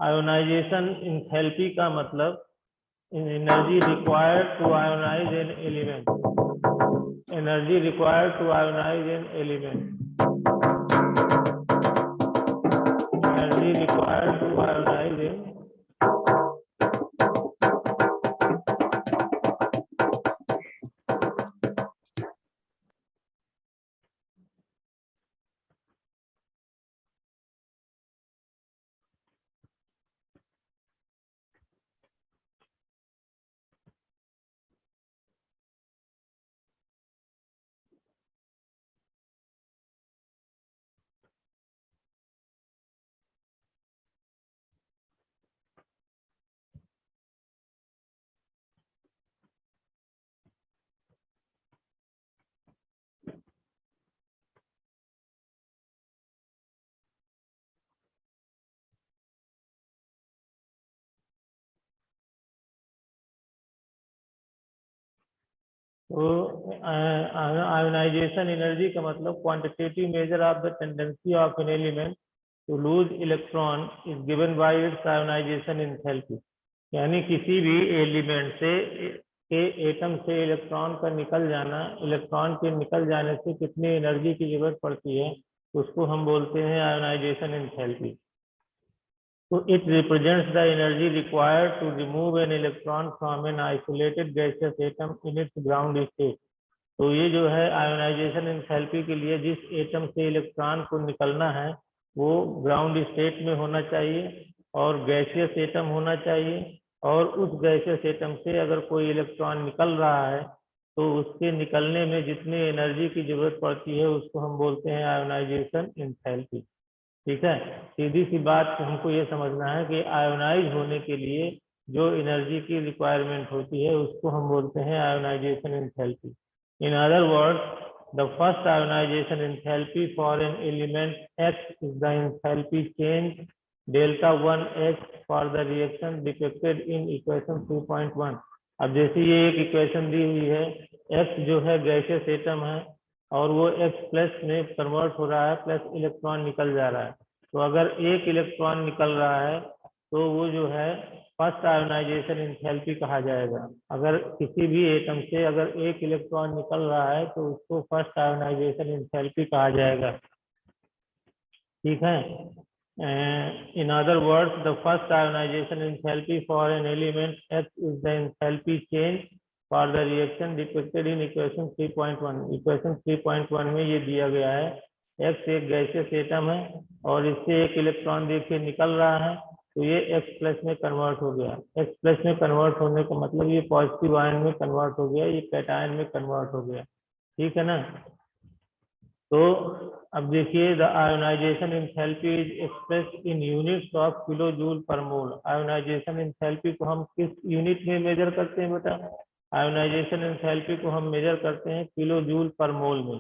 Ionisation enthalpy का मतलब energy required to ionize an element, energy required to ionize an element, energy required to ionize an. तो ionization energy का मतलब quantitative measure of the tendency of an element to lose electron is given by its ionization enthalpy. यानी किसी भी element से के atom से electron का निकल जाना, इलेक्ट्रॉन के निकल जाने से कितनी एनर्जी की जरूरत पड़ती है, उसको हम बोलते हैं ionisation enthalpy. So it represents the energy required to remove an electron from an isolated gaseous atom in its ground state। तो ये जो है आयोनाइजेशन एंथैल्पी के लिए जिस एटम से इलेक्ट्रॉन को निकलना है वो ग्राउंड स्टेट में होना चाहिए और गैसियस एटम होना चाहिए, और उस गैसियस एटम से अगर कोई इलेक्ट्रॉन निकल रहा है तो उसके निकलने में जितनी एनर्जी की जरूरत पड़ती है उसको हम बोलते हैं आयोनाइजेशन एंथैल्पी। ठीक है, सीधी सी बात हमको ये समझना है कि आयोनाइज होने के लिए जो एनर्जी की रिक्वायरमेंट होती है उसको हम बोलते हैं ionisation enthalpy. In other words, the first ionization enthalpy for an element X is the enthalpy change delta 1H for the reaction depicted in equation 3.1। अब जैसे ये एक इक्वेशन दी हुई है, X जो है गैसियस एटम है और वो X प्लस में कन्वर्ट हो रहा है, प्लस इलेक्ट्रॉन निकल जा रहा है। तो अगर एक इलेक्ट्रॉन निकल रहा है तो वो जो है फर्स्ट आयोनाइजेशन एंथैल्पी कहा जाएगा। अगर किसी भी एटम से अगर एक इलेक्ट्रॉन निकल रहा है तो उसको फर्स्ट आयोनाइजेशन एंथैल्पी कहा जाएगा। ठीक है, in other words, the first ionization enthalpy for an element X is the enthalpy change for the reaction depicted in equation 3.1। Equation 3.1 में ये दिया गया है, X एक गैसियस एटम है और इससे एक इलेक्ट्रॉन देखिए निकल रहा है तो ये X प्लस में कन्वर्ट हो गया। X प्लस में कन्वर्ट होने का मतलब ये पॉजिटिव आयन में कन्वर्ट हो गया, ये कैटायन में कन्वर्ट हो गया। ठीक है ना। तो अब देखिए, the ionization enthalpy is expressed in units of kilo joule per mole. Ionisation enthalpy को हम किस यूनिट में मेजर करते हैं बेटा? आयोनाइजेशन एंथैल्पी को हम मेजर करते हैं किलो जूल पर मोल में।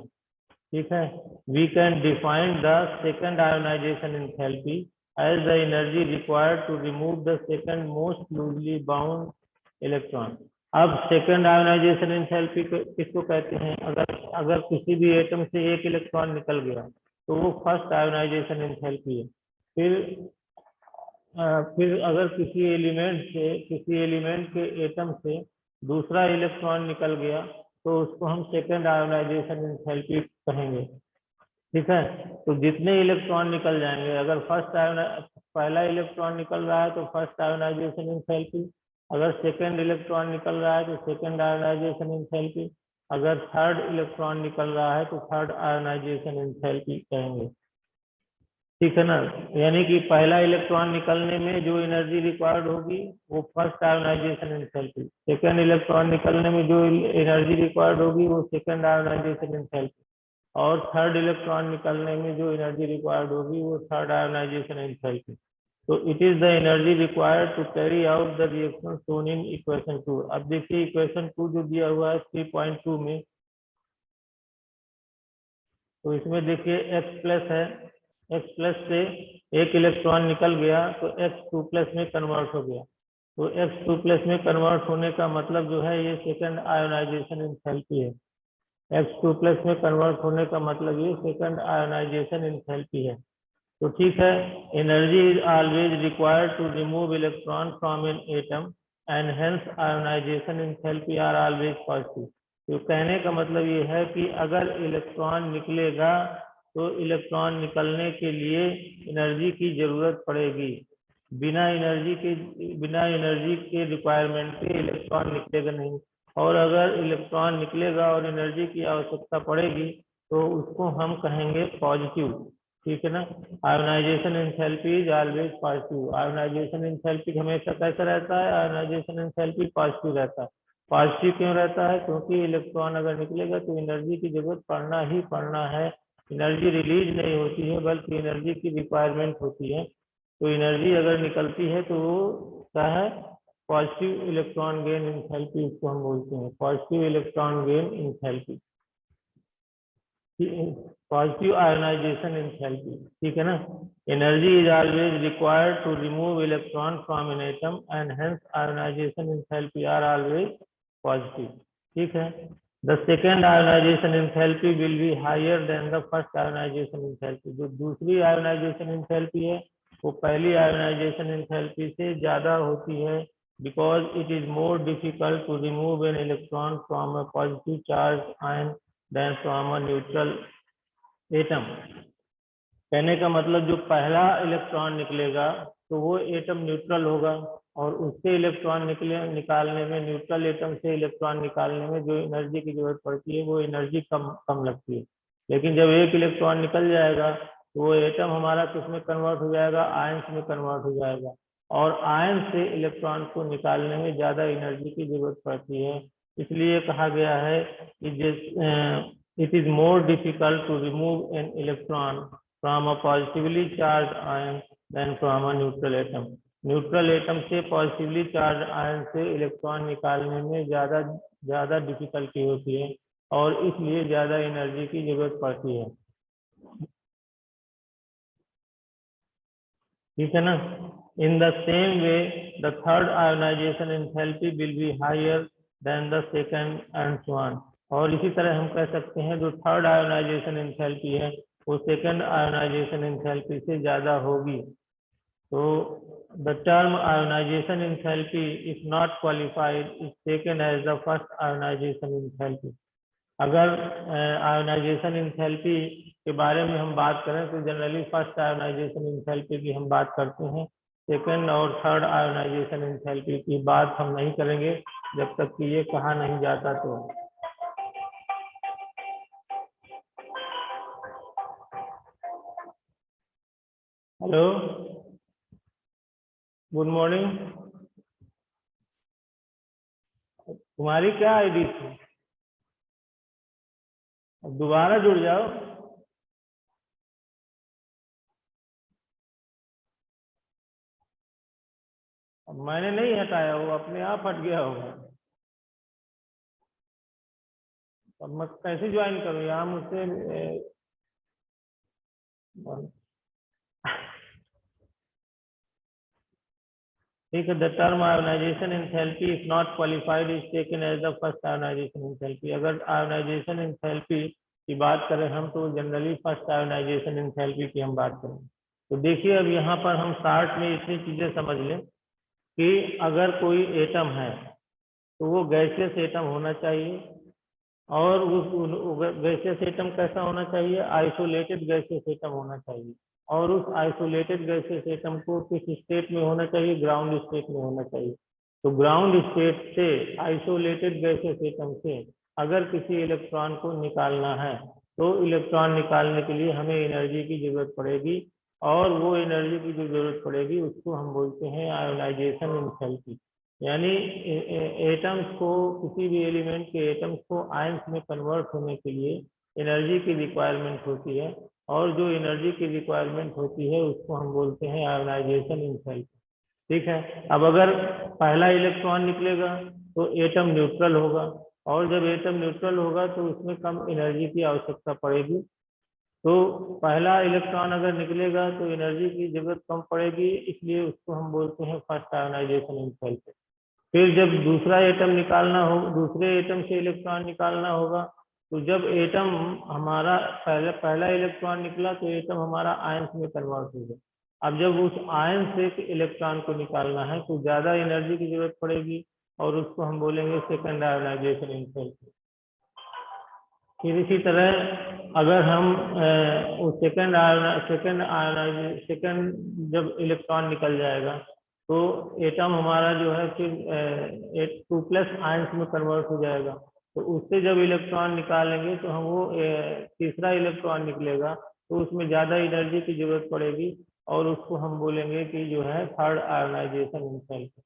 ठीक है, we can define the second ionization enthalpy as the energy required to remove the second most loosely bound electron. अब सेकंड आयोनाइजेशन एंथैल्पी किसको कहते हैं? अगर किसी भी एटम से एक इलेक्ट्रॉन निकल गया तो वो फर्स्ट आयोनाइजेशन एंथैल्पी है। फिर अगर किसी एलिमेंट के एटम से दूसरा इलेक्ट्रॉन निकल गया तो उसको हम सेकंड आयोनाइजेशन एंथैल्पी कहेंगे। ठीक है, तो जितने इलेक्ट्रॉन निकल जाएंगे, अगर पहला इलेक्ट्रॉन निकल रहा है तो फर्स्ट आयोनाइजेशन एंथैल्पी, अगर सेकंड इलेक्ट्रॉन निकल रहा है तो सेकंड आयोनाइजेशन एंथैल्पी, अगर थर्ड इलेक्ट्रॉन निकल रहा है तो थर्ड आयोनाइजेशन एंथैल्पी कहेंगे। ठीक है ना, यानी कि पहला इलेक्ट्रॉन निकलने में जो एनर्जी रिक्वायर्ड होगी वो first ionization enthalpy, second electron निकलने में जो एनर्जी रिक्वायर्ड होगी वो सेकंड आयोनाइजेशन एंथैल्पी, और थर्ड इलेक्ट्रॉन निकलने में जो एनर्जी रिक्वायर्ड होगी वो थर्ड आयोनाइजेशन एंथैल्पी। तो it is the energy required to carry out the reaction shown in equation 2। अब देखिए इक्वेशन 2 जो दिया हुआ है 3.2 में, तो इसमें देखिए X प्लस है, X प्लस से एक इलेक्ट्रॉन निकल गया तो X 2 प्लस में कन्वर्ट हो गया। तो X 2 प्लस में कन्वर्ट होने का मतलब जो है ये सेकंड आयोनाइजेशन एंथैल्पी है। X 2 प्लस में कन्वर्ट होने का मतलब ये सेकंड आयोनाइजेशन एंथैल्पी है। तो ठीक है, energy is always required to remove electron from an atom and hence ionization enthalpy are always positive. तो कहने का मतलब ये है कि अगर इलेक्ट्रॉन निकलेगा तो इलेक्ट्रॉन निकलने के लिए एनर्जी की जरूरत पड़ेगी। बिना एनर्जी के रिक्वायरमेंट के इलेक्ट्रॉन निकलेगा नहीं, और अगर इलेक्ट्रॉन निकलेगा और एनर्जी की आवश्यकता पड़ेगी तो उसको हम कहेंगे पॉजिटिव। ठीक है ना। Ionisation enthalpy is always positive. Ionization enthalpy हमेशा कैसा रहता है? आयोनाइजेशन एंथैल्पी पॉजिटिव रहता है। पॉजिटिव क्यों रहता है? क्योंकि इलेक्ट्रॉन अगर निकलेगा तो एनर्जी की जरूरत पड़ना ही पड़ना है। एनर्जी रिलीज नहीं होती है बल्कि एनर्जी की रिक्वायरमेंट होती है। तो एनर्जी अगर निकलती है तो वो क्या है? पॉजिटिव इलेक्ट्रॉन गेन एंथैल्पी उसको हम बोलते हैं, positive electron gain enthalpy, positive ionization enthalpy. ठीक है ना। Energy is always required to remove electron from an atom and hence ionization enthalpy are always positive. ठीक है। The second ionization enthalpy will be higher than the first ionization enthalpy. जो दूसरी ionisation enthalpy है वो पहली ionisation enthalpy से ज्यादा होती है, because it is more difficult to remove an electron from a positive charged ion than from a neutral atom। कहने का मतलब जो पहला इलेक्ट्रॉन निकलेगा तो वो एटम न्यूट्रल होगा, और उससे इलेक्ट्रॉन निकालने में, न्यूट्रल एटम से इलेक्ट्रॉन निकालने में जो एनर्जी की जरूरत पड़ती है वो एनर्जी कम लगती है। लेकिन जब एक इलेक्ट्रॉन निकल जाएगा तो वो एटम हमारा किसमें कन्वर्ट हो जाएगा? आयंस में कन्वर्ट हो जाएगा, और आयन से इलेक्ट्रॉन को निकालने में ज्यादा एनर्जी की जरूरत पड़ती है। इसलिए कहा गया है कि it is more difficult to remove an electron from a positively charged ion than from a neutral atom। Neutral atom से पॉजिटिवली चार्ज आयन से इलेक्ट्रॉन निकालने में ज्यादा डिफिकल्टी होती है, और इसलिए ज्यादा एनर्जी की जरूरत पड़ती है। ठीक है ना। In the same way the third ionization enthalpy will be higher than the second and so on. और इसी तरह हम कह सकते हैं जो थर्ड आयोनाइजेशन एंथैल्पी है वो सेकंड आयोनाइजेशन एंथैल्पी से ज्यादा होगी। तो the term ionization enthalpy if not qualified is taken as the first ionization enthalpy. अगर आयोनाइजेशन एंथैल्पी के बारे में हम बात करें तो जनरली फर्स्ट आयोनाइजेशन एंथैल्पी की हम बात करते हैं, सेकंड और थर्ड आयोनाइजेशन एंथैल्पी की बात हम नहीं करेंगे जब तक कि ये कहा नहीं जाता। तो हेलो, गुड मॉर्निंग। तुम्हारी क्या आईडी थी? अब दोबारा जुड़ जाओ। अब मैंने नहीं हटाया, वो अपने आप हट गया होगा। अब मैं कैसे ज्वाइन करूँ? यहाँ मुझसे ठीक है। The term ionization enthalpy if not qualified is taken as the first ionization enthalpy. अगर आयोनाइजेशन एंथैल्पी की बात करें हम तो जनरली फर्स्ट आयोनाइजेशन एंथैल्पी की हम बात करें। तो देखिए अब यहाँ पर हम शॉर्ट में इतनी चीजें समझ लें कि अगर कोई एटम है तो वो गैसियस एटम होना चाहिए, और उस गैसियस एटम कैसा होना चाहिए? आइसोलेटेड गैसियस एटम होना चाहिए। और उस आइसोलेटेड गैसियस एटम को किस स्टेट में होना चाहिए? ग्राउंड स्टेट में होना चाहिए। तो ग्राउंड स्टेट से, आइसोलेटेड गैसियस एटम से अगर किसी इलेक्ट्रॉन को निकालना है तो इलेक्ट्रॉन निकालने के लिए हमें एनर्जी की जरूरत पड़ेगी, और वो एनर्जी की जो जरूरत पड़ेगी उसको हम बोलते हैं आयोनाइजेशन एंथैल्पी। यानी एटम्स को, किसी भी एलिमेंट के एटम्स को आयंस में कन्वर्ट होने के लिए एनर्जी की रिक्वायरमेंट होती है, और जो एनर्जी की रिक्वायरमेंट होती है उसको हम बोलते हैं आयोनाइजेशन एंथैल्पी। ठीक है। अब अगर पहला इलेक्ट्रॉन निकलेगा तो एटम न्यूट्रल होगा, और जब एटम न्यूट्रल होगा तो उसमें कम एनर्जी की आवश्यकता पड़ेगी। तो पहला इलेक्ट्रॉन अगर निकलेगा तो एनर्जी की जरूरत कम पड़ेगी, इसलिए उसको हम बोलते हैं फर्स्ट आयोनाइजेशन एंथैल्पी। फिर जब दूसरा एटम निकालना हो, दूसरे एटम से इलेक्ट्रॉन निकालना होगा तो जब एटम हमारा पहला इलेक्ट्रॉन निकला तो एटम हमारा आयंस में कन्वर्ट हो गया। अब जब उस आयन से एक इलेक्ट्रॉन को निकालना है तो ज्यादा एनर्जी की जरूरत पड़ेगी और उसको हम बोलेंगे सेकेंड आयोनाइजेशन एंथैल्पी। फिर इसी तरह अगर हम सेकेंड जब इलेक्ट्रॉन निकल जाएगा तो एटम हमारा जो है फिर 2+ आयंस में कन्वर्ट हो जाएगा। तो उससे जब इलेक्ट्रॉन निकालेंगे तो हम वो तीसरा इलेक्ट्रॉन निकलेगा तो उसमें ज्यादा एनर्जी की जरूरत पड़ेगी और उसको हम बोलेंगे कि जो है थर्ड आयोनाइजेशन एंथैल्पी।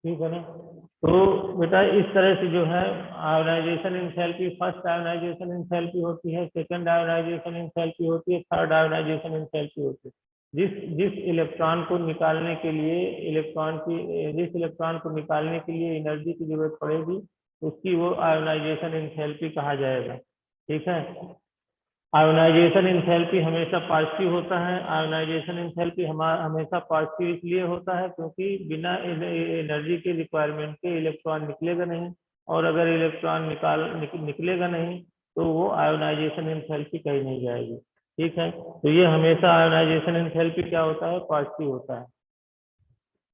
ठीक है ना। तो बेटा इस तरह से जो है ionisation enthalpy, first ionization enthalpy होती है, सेकंड आयोनाइजेशन एंथैल्पी होती है, थर्ड आयोनाइजेशन एंथैल्पी होती है। जिस इलेक्ट्रॉन को निकालने के लिए जिस इलेक्ट्रॉन को निकालने के लिए एनर्जी की जरूरत पड़ेगी उसकी वो आयोनाइजेशन एंथैल्पी कहा जाएगा। ठीक है। आयोनाइजेशन एंथैल्पी हमेशा पॉजिटिव होता है। आयोनाइजेशन एंथैल्पी हमेशा पॉजिटिव इसलिए होता है क्योंकि बिना एनर्जी के रिक्वायरमेंट के इलेक्ट्रॉन निकलेगा नहीं, और अगर इलेक्ट्रॉन निकलेगा नहीं तो वो आयोनाइजेशन एंथैल्पी कही नहीं जाएगी। ठीक है। तो ये हमेशा आयोनाइजेशन एंथैल्पी क्या होता है, पॉजिटिव होता है।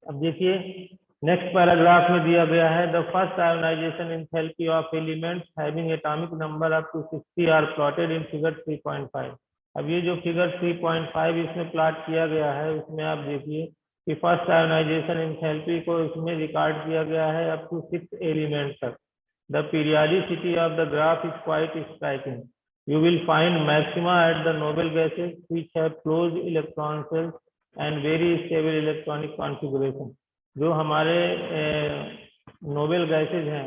अब देखिए नेक्स्ट पैराग्राफ में दिया गया है the first ionization enthalpy of elements having atomic number up to 60 are plotted in figure 3.5। अब ये जो फिगर 3.5 इसमें प्लॉट किया गया है उसमें आप देखिए कि फर्स्ट आयोनाइजेशन एंथैल्पी को इसमें रिकॉर्ड किया गया है अप टू 6 एलिमेंट तक। The periodicity of the graph is quite striking. You will find maxima at the noble gases which have closed electron cells and very stable electronic configuration। जो हमारे Nobel gases हैं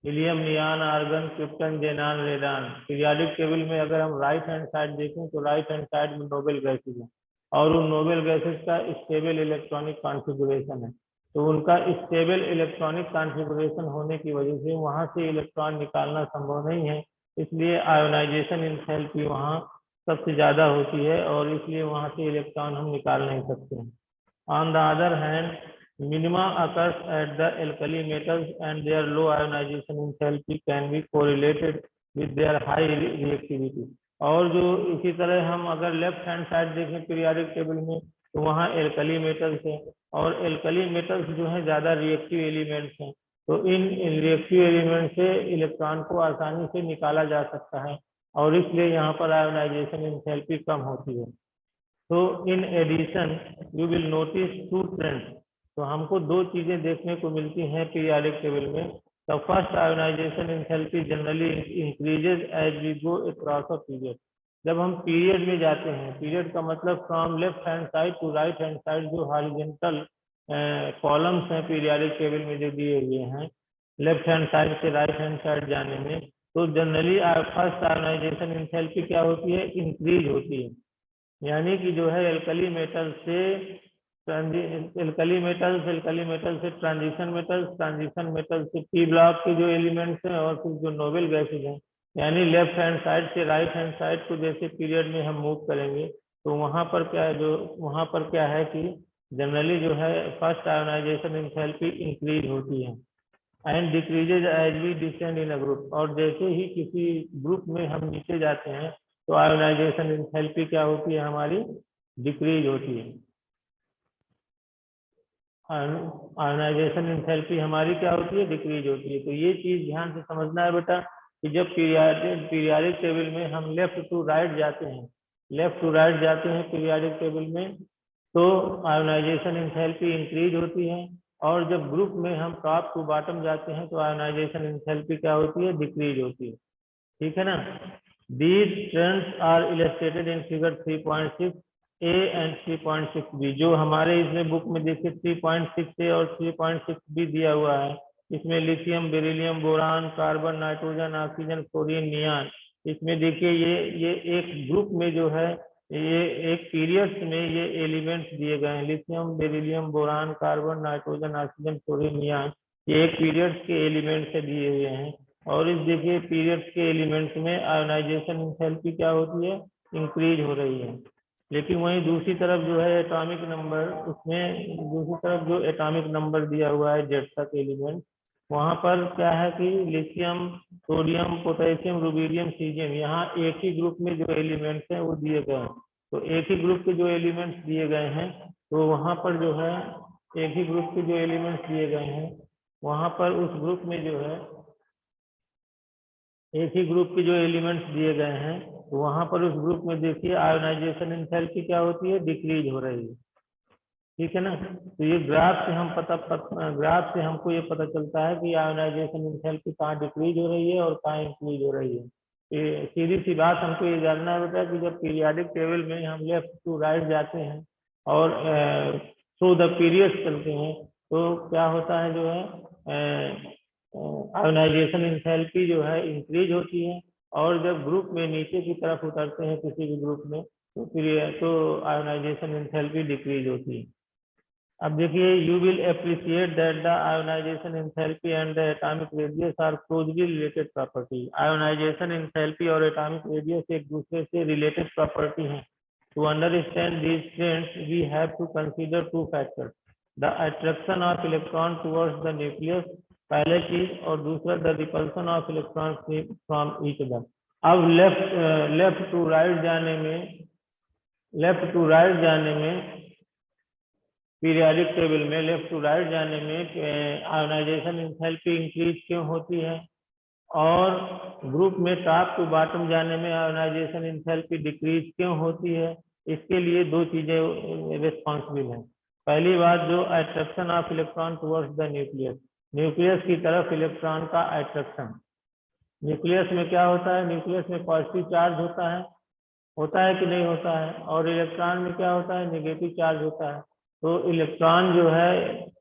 helium, नियान, argon, krypton, जेनान, radon, periodic table में अगर हम right hand side देखें तो right hand side में Nobel gases हैं और उन नोबेल गैसेज का स्टेबल इलेक्ट्रॉनिक कॉन्फ़िगरेशन है। तो उनका स्टेबल इलेक्ट्रॉनिक कॉन्फ़िगरेशन होने की वजह से वहां से इलेक्ट्रॉन निकालना संभव नहीं है, इसलिए आयोनाइजेशन एंथैल्पी वहाँ सबसे ज्यादा होती है और इसलिए वहां से इलेक्ट्रॉन हम निकाल नहीं सकते हैं। On the other hand minima occurs at the alkali metals and their low ionization enthalpy can be correlated with their high reactivity। और जो इसी तरह हम अगर लेफ्ट हैंड साइड देखें पीरियोडिक टेबल में तो वहाँ एल्कली मेटल्स है और एल्कली मेटल्स जो है ज्यादा रिएक्टिव एलिमेंट्स हैं। तो इन रिएक्टिव एलिमेंट से इलेक्ट्रॉन को आसानी से निकाला जा सकता है और इसलिए यहाँ पर आयोनाइजेशन एंथैल्पी कम होती है। तो in addition you will notice 2 trends. तो हमको 2 चीजें देखने को मिलती हैं पीरियोडिक टेबल में। The first ionization enthalpy generally increases as we go across a period. जब हम पीरियड में जाते हैं, पीरियड का मतलब from left hand side to right hand side, जो हॉरिजॉन्टल कॉलम्स हैं पीरियोडिक टेबल में जो दिए हुए हैं लेफ्ट हैंड साइड से राइट हैंड साइड जाने में, तो जनरली फर्स्ट आयोनाइजेशन एंथैल्पी क्या होती है, इंक्रीज होती है। यानी कि जो है एल्कली मेटल से ट्रांजिशन मेटल से पी ब्लॉक के जो एलिमेंट्स हैं और फिर जो नोबेल गैसेज हैं, यानी लेफ्ट हैंड साइड से राइट हैंड साइड को जैसे पीरियड में हम मूव करेंगे तो वहां पर क्या है कि जनरली जो है फर्स्ट आयोनाइजेशन एंथैल्पी इंक्रीज होती है and decreases as we descend in a group. और जैसे ही किसी ग्रुप में हम नीचे जाते हैं तो आयोनाइजेशन एंथैल्पी क्या होती है, हमारी डिक्रीज होती है। आयोनाइजेशन एंथैल्पी हमारी क्या होती है, डिक्रीज होती है। तो ये चीज ध्यान से समझना है बेटा कि जब पीरियोडिक टेबल में हम लेफ्ट टू राइट जाते हैं पीरियोडिक टेबल में तो आयोनाइजेशन एंथैल्पी इंक्रीज होती है, और जब ग्रुप में हम टॉप टू बॉटम जाते हैं तो आयोनाइजेशन एंथैल्पी क्या होती है, डिक्रीज होती है। ठीक है ना। These trends are illustrated in figure 3.6A and 3.6B। जो हमारे इसमें बुक में देखिए 3.6A और 3.6B दिया हुआ है। इसमें lithium, beryllium, boron, carbon, nitrogen, oxygen, fluorine, neon. इसमें देखिए ये एक ग्रुप में जो है ये एक पीरियड्स में ये एलिमेंट्स दिए गए हैं, lithium, beryllium, boron, carbon, nitrogen, oxygen, fluorine, neon. ये एक पीरियड्स के एलिमेंट से दिए हुए हैं। और इस देखिए पीरियड्स के एलिमेंट्स में आयोनाइजेशन एंथैल्पी क्या होती है, इंक्रीज हो रही है। लेकिन वहीं दूसरी तरफ जो है एटॉमिक नंबर, उसमें दूसरी तरफ जो एटॉमिक नंबर दिया हुआ है जेड तक एलिमेंट, वहां पर क्या है कि lithium, sodium, potassium, rubidium, caesium, यहाँ एक ही ग्रुप में जो एलिमेंट्स हैं वो दिए गए हैं। तो एक ही ग्रुप के जो एलिमेंट्स दिए गए हैं, तो वहां पर जो है एक ही ग्रुप के जो एलिमेंट्स दिए गए हैं, वहां पर उस ग्रुप में जो है एक ही ग्रुप के जो एलिमेंट्स दिए गए हैं, तो वहां पर उस ग्रुप में देखिए आयोनाइजेशन एंथैल्पी क्या होती है, डिक्रीज हो रही है। ठीक है ना। तो ये ग्राफ से हम ग्राफ से हमको ये पता चलता है कि आयोनाइजेशन एंथैल्पी कहाँ डिक्रीज हो रही है और कहाँ इंक्रीज हो रही है। ये सीधी सी बात हमको ये जानना है बेटा कि जब पीरियाडिक टेबल में हम लेफ्ट टू राइट जाते हैं और थ्रू द पीरियड्स चलते हैं, तो क्या होता है जो है आयोनाइजेशन एंथैल्पी जो है इंक्रीज होती है। और जब ग्रुप में नीचे की तरफ उतरते हैं किसी भी ग्रुप में, तो फिर तो आयोनाइजेशन एंथैल्पी डिक्रीज होती है। अब देखिए you will appreciate that the ionization enthalpy and the atomic radius are closely related property. Ionization enthalpy और एटॉमिक रेडियस एक दूसरे से रिलेटेड प्रॉपर्टी हैं। To understand these trends we have to consider two factors, the attraction of electron towards the nucleus, पहले चीज, और दूसरा the repulsion of electron from each other. अब लेफ्ट टू राइट जाने में पीरियाडिक टेबल में left to right जाने में आयोनाइजेशन एंथैल्पी इंक्रीज क्यों होती है, और ग्रुप में टॉप टू बॉटम जाने में आयोनाइजेशन एंथैल्पी डिक्रीज क्यों होती है। इसके लिए दो चीजें रिस्पॉन्सिबल हैं। पहली बात, जो attraction of electron towards the nucleus, nucleus की तरफ इलेक्ट्रॉन का अट्रैक्शन। न्यूक्लियस में क्या होता है, न्यूक्लियस में पॉजिटिव चार्ज होता है कि नहीं होता है, और इलेक्ट्रॉन में क्या होता है, नेगेटिव चार्ज होता है। तो इलेक्ट्रॉन जो है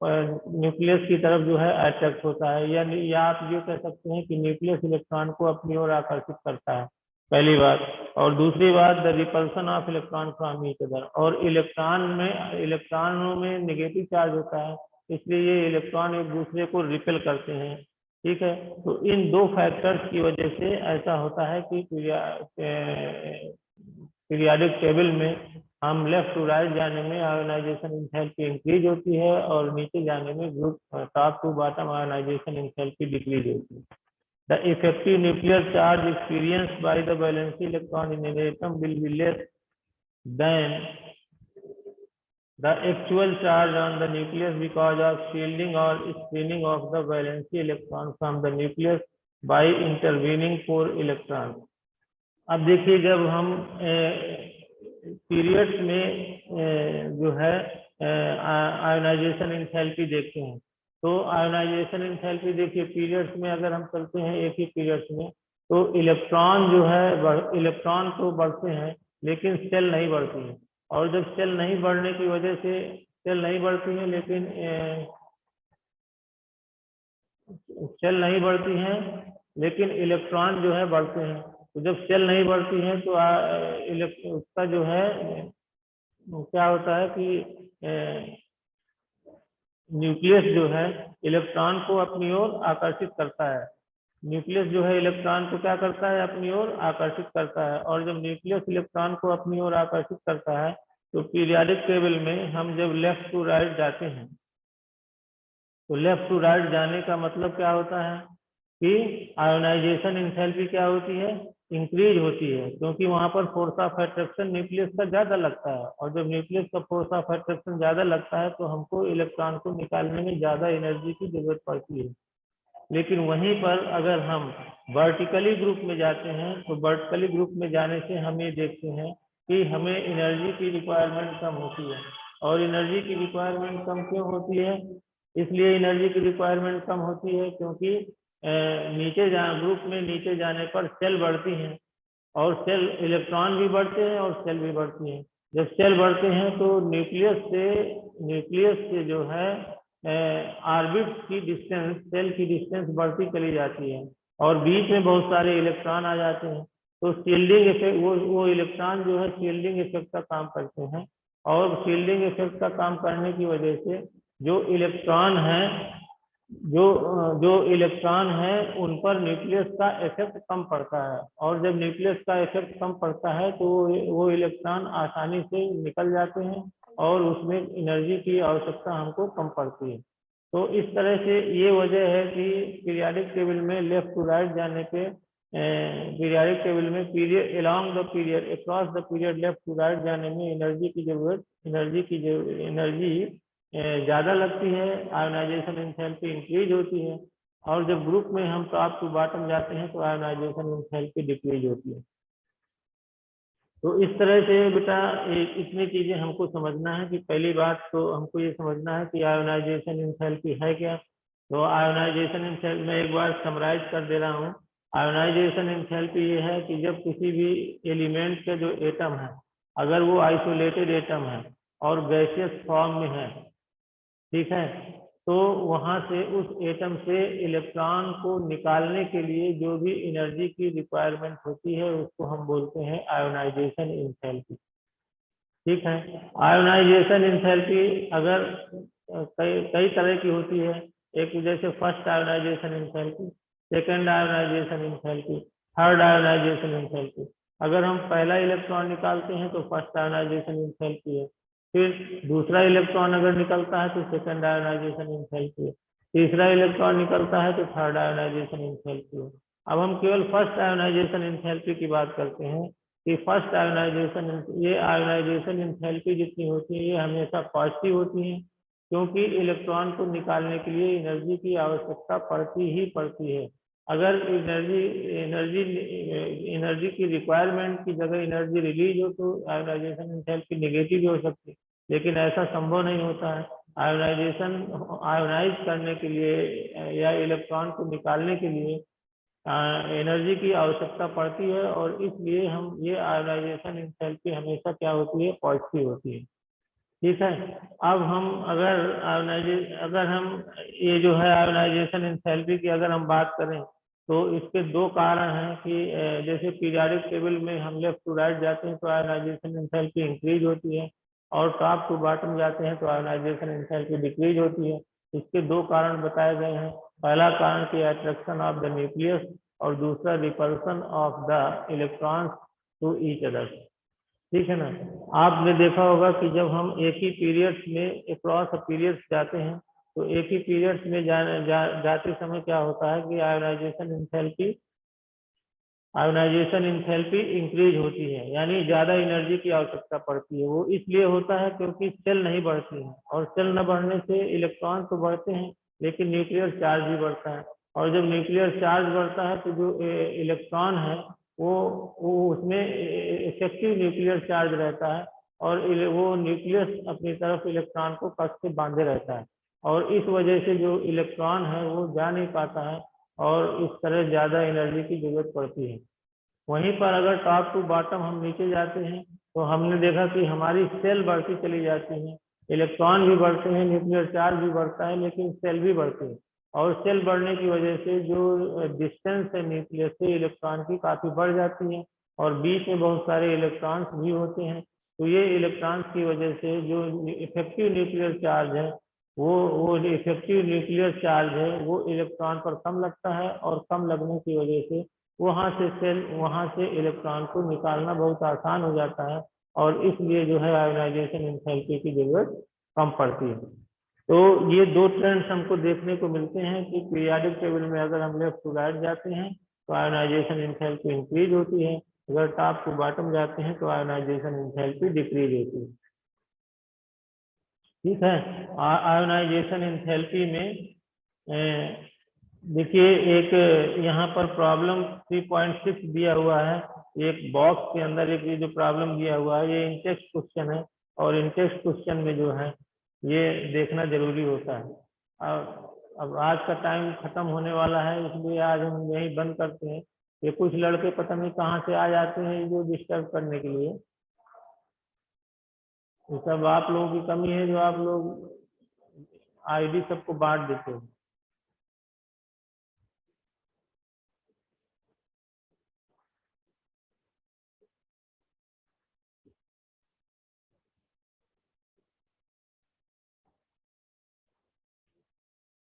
न्यूक्लियस की तरफ जो है अट्रैक्ट होता है, या आप ये कह सकते हैं कि न्यूक्लियस इलेक्ट्रॉन को अपनी ओर आकर्षित करता है, पहली बात। और दूसरी बात, the repulsion of electron from each other, और इलेक्ट्रॉनों में नेगेटिव चार्ज होता है, इसलिए ये इलेक्ट्रॉन एक दूसरे को रिपेल करते हैं। ठीक है। तो इन दो फैक्टर्स की वजह से ऐसा होता है कि पीरियाडिक टेबल में हम लेफ्ट टू राइट जाने में आयोनाइजेशन एंथैल्पी इंक्रीज होती है, और नीचे जाने में group top to bottom ionization enthalpy decrease होती है। The effective nuclear charge experienced by the valence electron in an atom will be less than the actual charge on the nucleus because of shielding or screening of the valence electron from the nucleus by intervening 4 electrons। अब देखिए जब हम periods में जो है ionisation enthalpy देखते हैं, तो आयोनाइजेशन एंथैल्पी देखिए पीरियड्स में अगर हम चलते हैं एक ही पीरियड्स में, तो इलेक्ट्रॉन जो है इलेक्ट्रॉन तो बढ़ते हैं लेकिन सेल नहीं बढ़ती हैं। और जब सेल नहीं बढ़ने की वजह से सेल नहीं बढ़ती हैं लेकिन इलेक्ट्रॉन जो है बढ़ते हैं। तो जब सेल नहीं बढ़ती हैं तो उसका जो है क्या होता है कि न्यूक्लियस जो है इलेक्ट्रॉन को अपनी ओर आकर्षित करता है। न्यूक्लियस जो है इलेक्ट्रॉन को क्या करता है, अपनी ओर आकर्षित करता है। और जब न्यूक्लियस इलेक्ट्रॉन को अपनी ओर आकर्षित करता है, तो पीरियाडिक टेबल में हम जब लेफ्ट टू राइट जाते हैं, तो लेफ्ट टू राइट जाने का मतलब क्या होता है कि आयोनाइजेशन एंथैल्पी क्या होती है, इंक्रीज होती है, क्योंकि वहां पर फोर्स ऑफ अट्रैक्शन न्यूक्लियस का ज्यादा लगता है। और जब न्यूक्लियस का फोर्स ऑफ अट्रैक्शन ज्यादा लगता है, तो हमको इलेक्ट्रॉन को निकालने में ज्यादा एनर्जी की जरूरत पड़ती है। लेकिन वहीं पर अगर हम वर्टिकली ग्रुप में जाते हैं, तो वर्टिकली ग्रुप में जाने से हम ये देखते हैं कि हमें एनर्जी की रिक्वायरमेंट कम होती है। और एनर्जी की रिक्वायरमेंट कम क्यों होती है, इसलिए एनर्जी की रिक्वायरमेंट कम होती है क्योंकि ग्रुप में नीचे जाने पर सेल बढ़ती हैं, और सेल इलेक्ट्रॉन भी बढ़ते हैं और सेल भी बढ़ती हैं। जब सेल बढ़ते हैं तो न्यूक्लियस से जो है ऑर्बिट की डिस्टेंस, सेल की डिस्टेंस बढ़ती चली जाती है, और बीच में बहुत सारे इलेक्ट्रॉन आ जाते हैं। तो शील्डिंग इफेक्ट, वो इलेक्ट्रॉन जो है शील्डिंग इफेक्ट का काम करते हैं। और शील्डिंग इफेक्ट का काम करने की वजह से जो इलेक्ट्रॉन है जो इलेक्ट्रॉन है उन पर न्यूक्लियस का इफेक्ट कम पड़ता है, और जब न्यूक्लियस का इफेक्ट कम पड़ता है तो वो इलेक्ट्रॉन आसानी से निकल जाते हैं और उसमें एनर्जी की आवश्यकता हमको कम पड़ती है। तो इस तरह से ये वजह है कि पीरियाडिक टेबल में लेफ्ट टू राइट जाने पे, पीरियाडिक टेबल में period along the period across the period left to right जाने में एनर्जी ज़्यादा लगती है, आयोनाइजेशन एंथैल्पी इंक्रीज होती है। और जब ग्रुप में हम टॉप टू बॉटम जाते हैं तो आयोनाइजेशन एंथैल्पी डिक्रीज होती है। तो इस तरह से बेटा इतनी चीजें हमको समझना है कि पहली बात तो हमको ये समझना है कि आयोनाइजेशन एंथैल्पी है क्या। तो आयोनाइजेशन एंथैल्पी मैं एक बार समराइज कर दे रहा हूँ। आयोनाइजेशन एंथैल्पी ये है कि जब किसी भी एलिमेंट के जो एटम है, अगर वो आइसोलेटेड एटम है और गैसियस फॉर्म में है, ठीक है, तो वहां से उस एटम से इलेक्ट्रॉन को निकालने के लिए जो भी एनर्जी की रिक्वायरमेंट होती है उसको हम बोलते हैं आयोनाइजेशन एंथैल्पी। ठीक है, आयोनाइजेशन एंथैल्पी अगर कई कई तरह की होती है। एक जैसे first ionization enthalpy, second ionization enthalpy, third ionization enthalpy. अगर हम पहला इलेक्ट्रॉन निकालते हैं तो फर्स्ट आयोनाइजेशन एंथैल्पी है, फिर दूसरा इलेक्ट्रॉन अगर निकलता है तो सेकंड आयोनाइजेशन एंथैल्पी है, तीसरा इलेक्ट्रॉन निकलता है तो थर्ड आयोनाइजेशन एंथैल्पी है। अब हम केवल फर्स्ट आयोनाइजेशन एंथैल्पी की बात करते हैं कि फर्स्ट आयोनाइजेशन, ये आयोनाइजेशन एंथैल्पी जितनी होती है ये हमेशा पॉजिटिव होती है, क्योंकि इलेक्ट्रॉन को निकालने के लिए एनर्जी की आवश्यकता पड़ती ही पड़ती है। अगर एनर्जी एनर्जी एनर्जी की रिक्वायरमेंट की जगह एनर्जी रिलीज हो तो आयोनाइजेशन एंथैल्पी नेगेटिव हो सकती है, लेकिन ऐसा संभव नहीं होता है। आयोनाइजेशन आयोनाइज करने के लिए या इलेक्ट्रॉन को निकालने के लिए एनर्जी की आवश्यकता पड़ती है, और इसलिए हम ये आयोनाइजेशन एंथैल्पी हमेशा क्या होती है, पॉजिटिव होती है। ठीक है, अब हम अगर हम ये जो है आयोनाइजेशन एंथैल्पी की अगर हम बात करें तो इसके दो कारण हैं कि जैसे पीरियोडिक टेबल में हम लेफ्ट टू राइट जाते हैं तो आयोनाइजेशन एंथैल्पी इंक्रीज होती है, और टॉप टू बॉटम जाते हैं तो आयोनाइजेशन एंथैल्पी डिक्रीज होती है। इसके दो कारण बताए गए हैं। पहला कारण की अट्रैक्शन ऑफ द न्यूक्लियस, और दूसरा repulsion of the electrons to each other. ठीक है ना। आपने देखा होगा कि जब हम एक ही पीरियड्स में अक्रॉस पीरियड्स जाते हैं तो एक ही पीरियड्स में जाते समय क्या होता है कि आयोनाइजेशन एंथैल्पी इंक्रीज होती है, यानी ज्यादा एनर्जी की आवश्यकता पड़ती है। वो इसलिए होता है क्योंकि सेल नहीं बढ़ती है, और सेल न बढ़ने से इलेक्ट्रॉन तो बढ़ते हैं लेकिन न्यूक्लियर चार्ज भी बढ़ता है, और जब न्यूक्लियर चार्ज बढ़ता है तो जो इलेक्ट्रॉन है वो उसमें इफेक्टिव न्यूक्लियर चार्ज रहता है, और वो न्यूक्लियस अपनी तरफ इलेक्ट्रॉन को कस के बांधे रहता है, और इस वजह से जो इलेक्ट्रॉन है वो जा नहीं पाता है, और इस तरह ज्यादा एनर्जी की जरूरत पड़ती है। वहीं पर अगर टॉप टू बॉटम हम नीचे जाते हैं तो हमने देखा कि हमारी सेल बढ़ती चली जाती है, इलेक्ट्रॉन भी बढ़ते हैं, न्यूक्लियर चार्ज भी बढ़ता है, लेकिन सेल भी बढ़ते हैं, और सेल बढ़ने की वजह से जो डिस्टेंस है न्यूक्लियस से इलेक्ट्रॉन की काफी बढ़ जाती है, और बीच में बहुत सारे इलेक्ट्रॉन्स भी होते हैं। तो ये इलेक्ट्रॉन्स की वजह से जो इफेक्टिव न्यूक्लियर चार्ज है वो इफेक्टिव न्यूक्लियर चार्ज है वो इलेक्ट्रॉन पर कम लगता है, और कम लगने की वजह से वहां से इलेक्ट्रॉन को निकालना बहुत आसान हो जाता है, और इसलिए जो है आयोनाइजेशन एंथैल्पी की जरूरत कम पड़ती है। तो ये दो ट्रेंड्स हमको देखने को मिलते हैं कि पीरियोडिक टेबल में अगर हम लेफ्ट टू राइट जाते हैं तो आयोनाइजेशन एंथैल्पी इंक्रीज होती है, अगर टॉप टू बॉटम जाते हैं तो आयोनाइजेशन एंथैल्पी डिक्रीज होती है। ठीक है, आयोनाइजेशन एंथैल्पी में देखिए एक यहाँ पर प्रॉब्लम 3.6 दिया हुआ है, एक बॉक्स के अंदर एक ये जो प्रॉब्लम दिया हुआ है ये इंटेक्स्ट क्वेश्चन है, और इंटेक्स्ट क्वेश्चन में जो है ये देखना जरूरी होता है। अब आज का टाइम खत्म होने वाला है, इसलिए आज हम यही बंद करते हैं। ये कुछ लड़के पता नहीं कहाँ से आ जाते हैं जो डिस्टर्ब करने के लिए। ये सब आप लोगों की कमी है जो आप लोग आईडी सबको बांट देते हो।